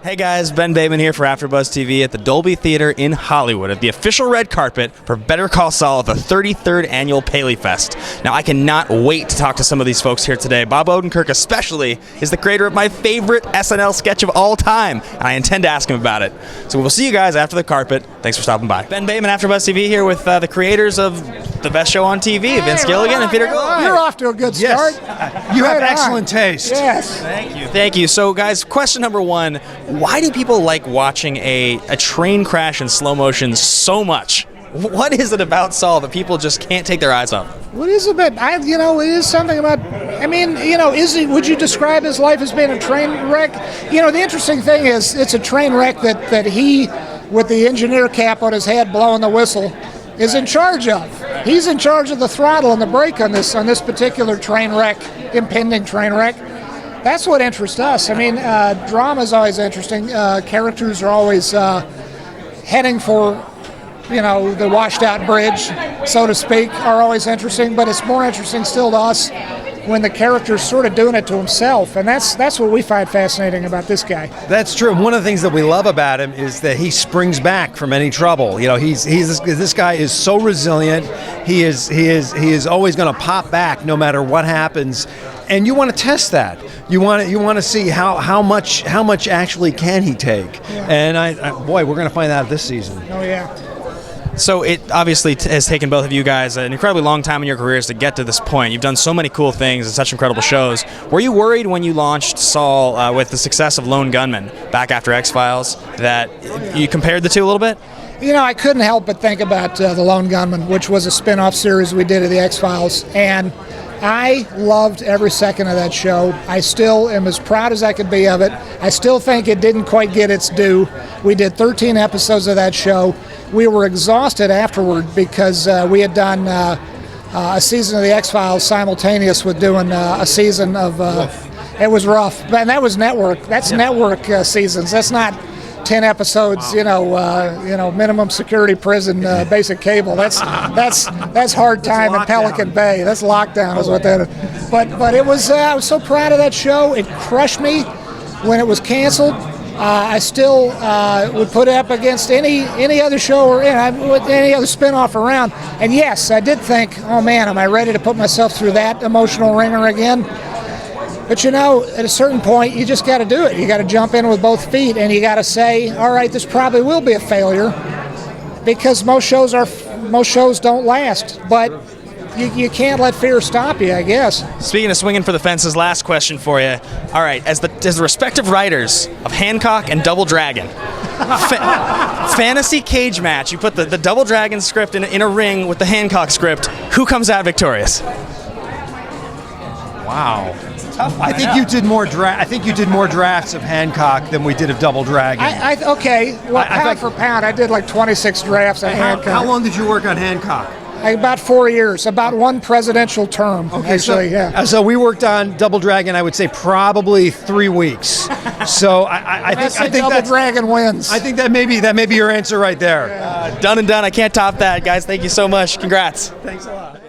Hey guys, Ben Bateman here for Afterbuzz TV at the Dolby Theater in Hollywood at the official red carpet for Better Call Saul at the 33rd Annual Paley Fest. Now I cannot wait to talk to some of these folks here today. Bob Odenkirk especially is the creator of my favorite SNL sketch of all time, and I intend to ask him about it. So we'll see you guys after the carpet. Thanks for stopping by. Ben Bateman, AfterBuzz TV here with the creators of the best show on TV, Vince Gilligan and Peter Gould. You're off to a good start. Yes. You have excellent taste. Yes. Thank you. Thank you. So guys, question number one, why do people like watching a train crash in slow motion so much? What is it about Saul that people just can't take their eyes off? What is it about? It is something about. Would you describe his life as being a train wreck? The interesting thing is, it's a train wreck that he, with the engineer cap on his head, blowing the whistle, is in charge of. He's in charge of the throttle and the brake on this particular train wreck, impending train wreck. That's what interests us. Drama is always interesting. Characters are always heading for, the washed-out bridge, so to speak, are always interesting. But it's more interesting still to us when the character's sort of doing it to himself, and that's what we find fascinating about this guy. That's true. One of the things that we love about him is that he springs back from any trouble. This guy is so resilient. He is always going to pop back no matter what happens. And you want to test that. You want to see how much actually can he take. Yeah. And we're going to find out this season. Oh yeah. So it obviously has taken both of you guys an incredibly long time in your careers to get to this point. You've done so many cool things and such incredible shows. Were you worried when you launched Saul with the success of Lone Gunman back after X-Files that you compared the two a little bit? I couldn't help but think about The Lone Gunman, which was a spin-off series we did of the X-Files, and I loved every second of that show. I still am as proud as I could be of it. I still think it didn't quite get its due. We did 13 episodes of that show. We were exhausted afterward because we had done a season of the X-Files simultaneous with doing a season of... it was rough. And that was network. That's network seasons. That's not 10 episodes, minimum security prison, basic cable. That's hard time in Pelican Bay. That's lockdown is what that is. But it was, I was so proud of that show. It crushed me when it was canceled. I still would put it up against any other show or any other spinoff around. And yes, I did think, oh man, am I ready to put myself through that emotional ringer again? But at a certain point, you just got to do it. You got to jump in with both feet, and you got to say, all right, this probably will be a failure, because most shows don't last. But you can't let fear stop you, I guess. Speaking of swinging for the fences, last question for you. All right, as the respective writers of Hancock and Double Dragon, fantasy cage match, you put the Double Dragon script in a ring with the Hancock script. Who comes out victorious? Wow. I think you did more drafts of Hancock than we did of Double Dragon. Pound for pound, I did like 26 drafts of Hancock. How long did you work on Hancock? About 4 years, about one presidential term, actually. So we worked on Double Dragon, I would say probably 3 weeks. So I think Double Dragon wins. I think that may be your answer right there. Done and done. I can't top that, guys. Thank you so much. Congrats. Thanks a lot.